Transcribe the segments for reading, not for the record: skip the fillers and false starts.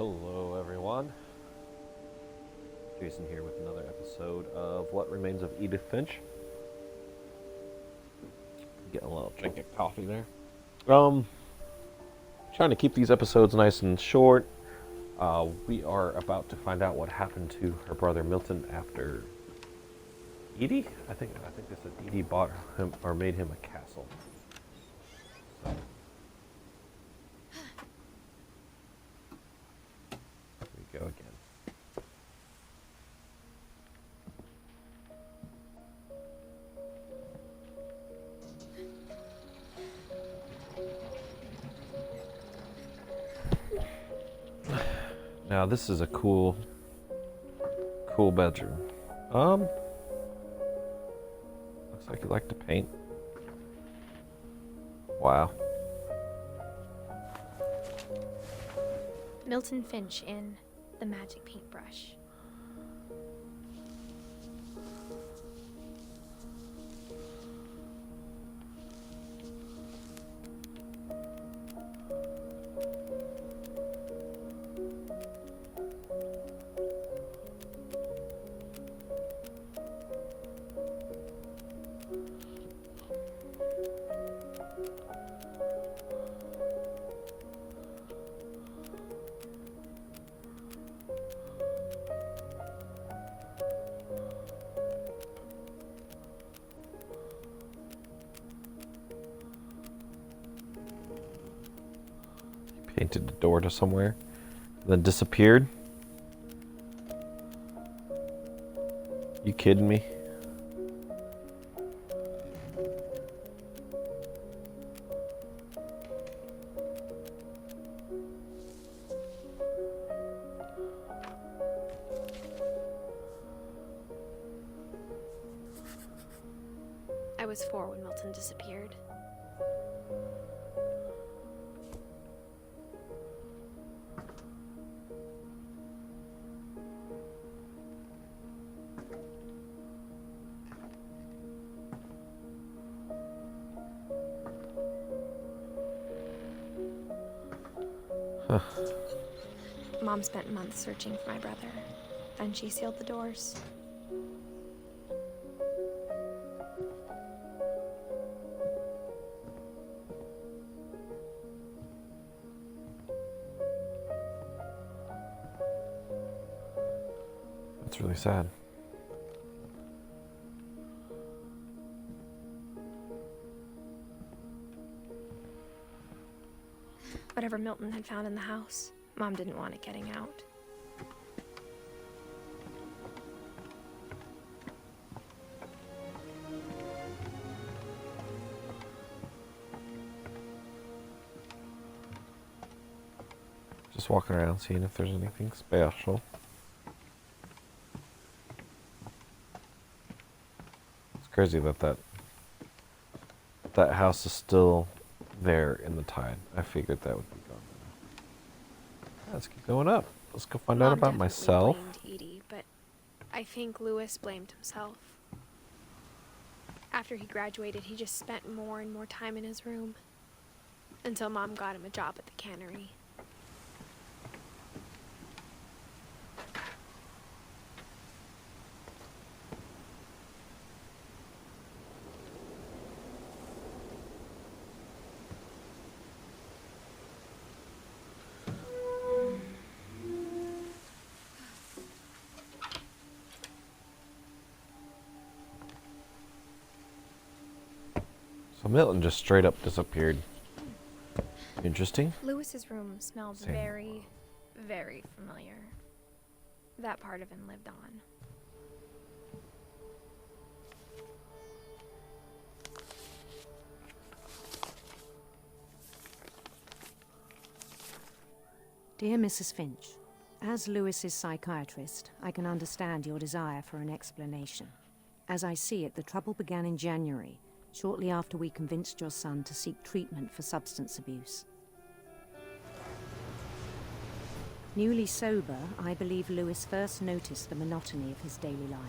Hello, everyone. Jason here with another episode of What Remains of Edith Finch. Getting a little drink of coffee there. Trying to keep these episodes nice and short. We are about to find out what happened to her brother Milton after Edie. I think they said Edie bought him or made him a castle. So, here we go again. Now this is a cool bedroom. Looks like you like to paint. Wow. Milton Finch in The Magic Paintbrush. Painted the door to somewhere, then disappeared. You kidding me? I was 4 when Milton disappeared. Mom spent months searching for my brother. Then she sealed the doors. That's really sad. Whatever Milton had found in the house, Mom didn't want it getting out. Just walking around seeing if there's anything special. It's crazy that house is still there in the tide. I figured that would be gone. Let's keep going up. Let's go find out about Mom myself. definitely blamed Edie, but I think Lewis blamed himself. After he graduated, he just spent more and more time in his room. Until Mom got him a job at the cannery. So Milton just straight up disappeared. Interesting. Lewis's room smelled Same. very, very familiar. That part of him lived on. Dear Mrs. Finch, as Lewis's psychiatrist, I can understand your desire for an explanation. As I see it, the trouble began in January, shortly after we convinced your son to seek treatment for substance abuse. Newly sober, I believe Lewis first noticed the monotony of his daily life.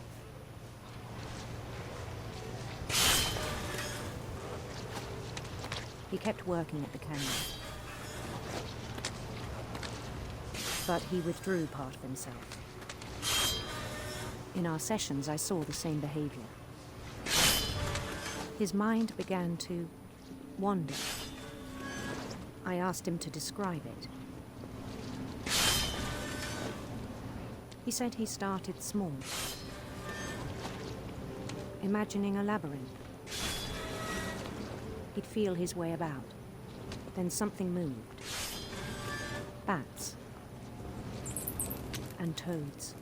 He kept working at the cannery. but he withdrew part of himself. In our sessions, I saw the same behavior. His mind began to wander. I asked him to describe it. He said he started small, imagining a labyrinth. He'd feel his way about. Then something moved. Bats. And toads.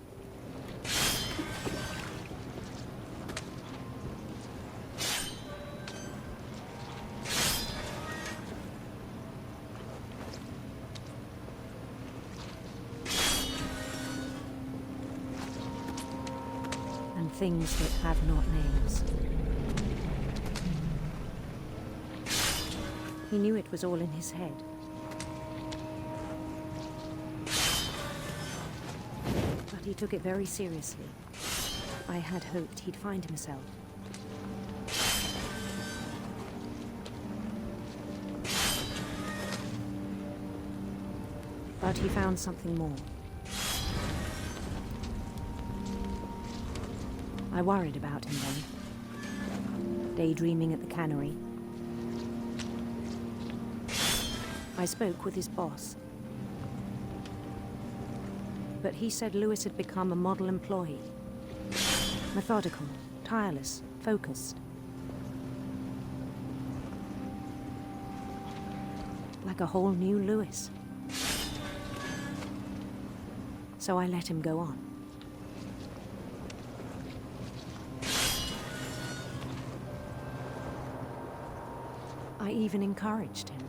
And things that have not names. He knew it was all in his head. But he took it very seriously. I had hoped he'd find himself. But he found something more. I worried about him then, daydreaming at the cannery. I spoke with his boss. But he said Lewis had become a model employee. Methodical, tireless, focused. Like a whole new Lewis. So I let him go on. I even encouraged him.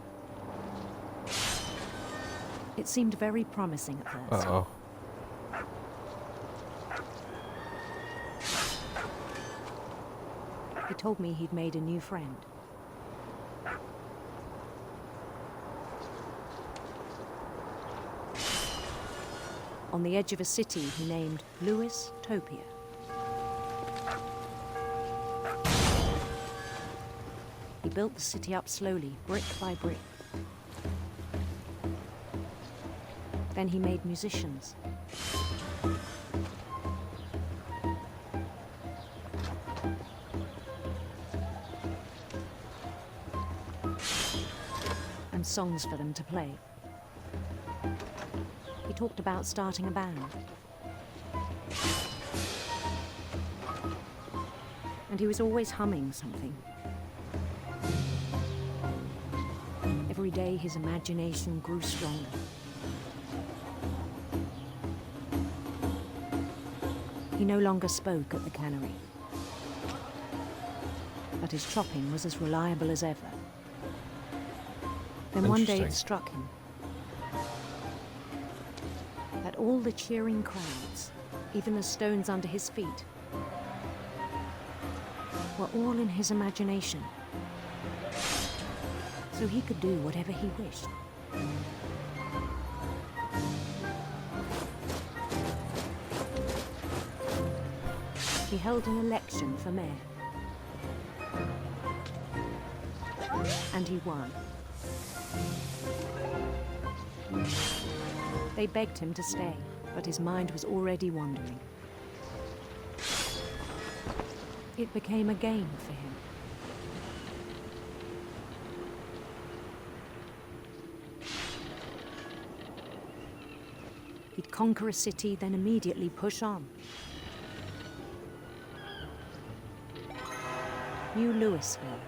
It seemed very promising at first. Uh-oh. He told me he'd made a new friend. On the edge of a city he named Lewis Topia. He built the city up slowly, brick by brick. Then he made musicians. And songs for them to play. He talked about starting a band. And he was always humming something. Every day his imagination grew stronger. He no longer spoke at the cannery. But his chopping was as reliable as ever. Then one day it struck him that all the cheering crowds, even the stones under his feet, were all in his imagination. So he could do whatever he wished. He held an election for mayor. And he won. They begged him to stay, but his mind was already wandering. It became a game for him. He'd conquer a city, then immediately push on. New Louisville.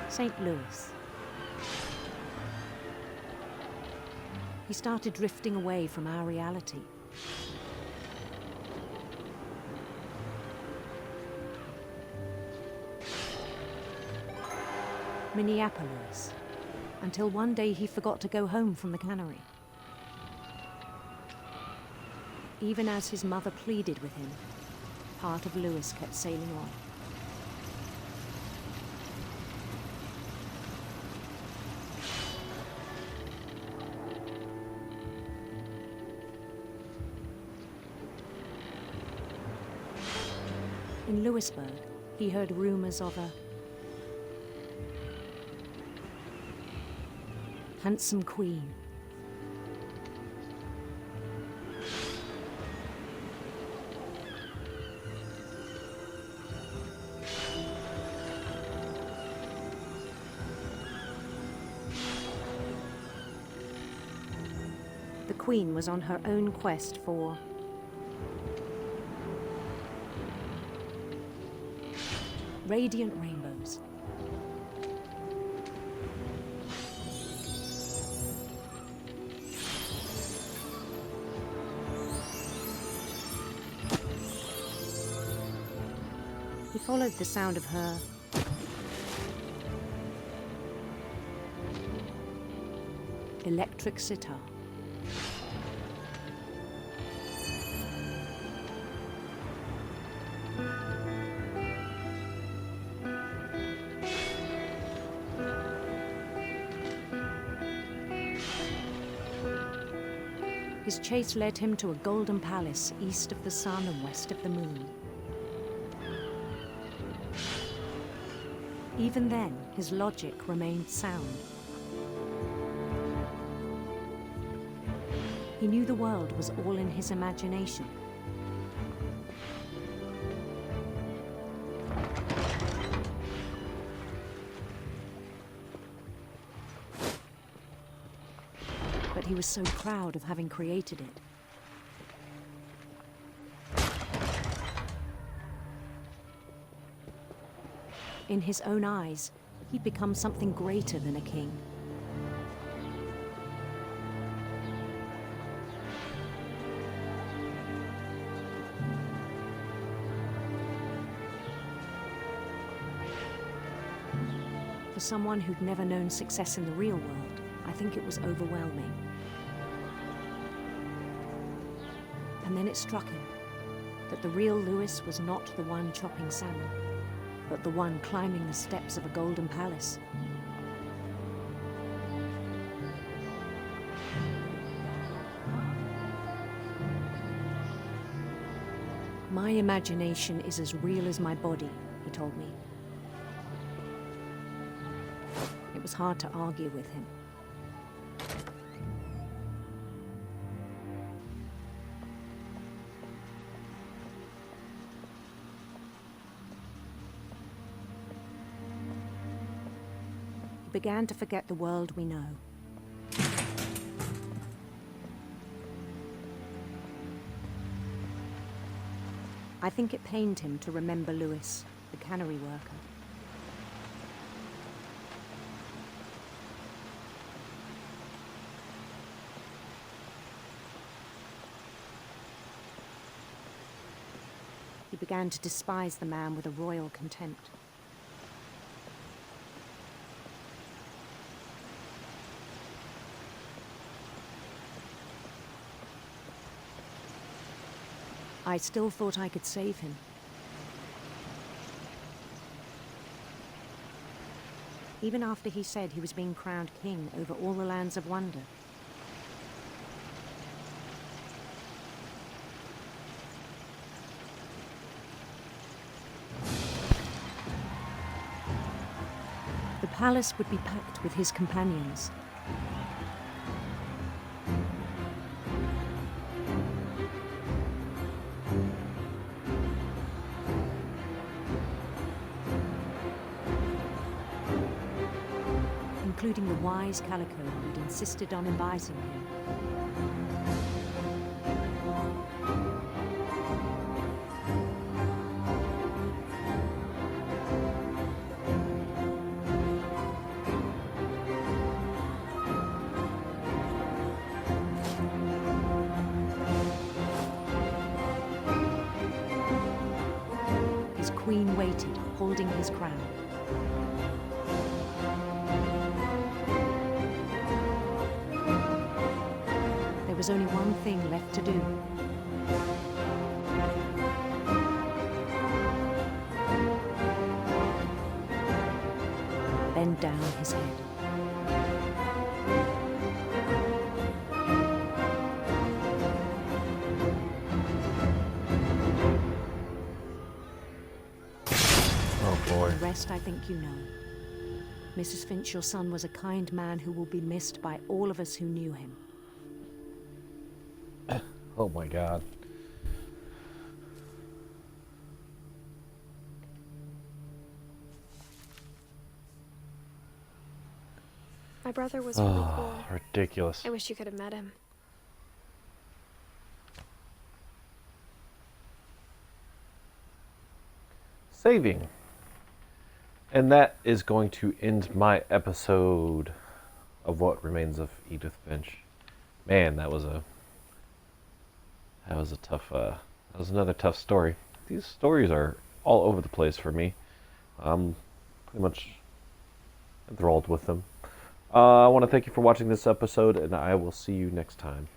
St. Louis. He started drifting away from our reality. Minneapolis, until one day he forgot to go home from the cannery. Even as his mother pleaded with him, part of Lewis kept sailing on. In Lewisburg, he heard rumors of Handsome queen. The queen was on her own quest for radiant rainbows. He followed the sound of her electric sitar. His chase led him to a golden palace east of the sun and west of the moon. Even then, his logic remained sound. He knew the world was all in his imagination. But he was so proud of having created it. In his own eyes, he'd become something greater than a king. For someone who'd never known success in the real world, I think it was overwhelming. And then it struck him that the real Lewis was not the one chopping salmon, but the one climbing the steps of a golden palace. My imagination is as real as my body, he told me. It was hard to argue with him. He began to forget the world we know. I think it pained him to remember Lewis, the cannery worker. He began to despise the man with a royal contempt. I still thought I could save him. Even after he said he was being crowned king over all the lands of wonder. The palace would be packed with his companions. Including the wise Calico who'd insisted on advising him. His queen waited, holding his crown. There was only one thing left to do. Bend down his head. Oh boy. The rest I think you know. Mrs. Finch, your son was a kind man who will be missed by all of us who knew him. Oh my God. My brother was really cool. Ridiculous. I wish you could have met him. Saving. And that is going to end my episode of What Remains of Edith Finch. Man, that was another tough story. These stories are all over the place for me. I'm pretty much enthralled with them. I want to thank you for watching this episode, and I will see you next time.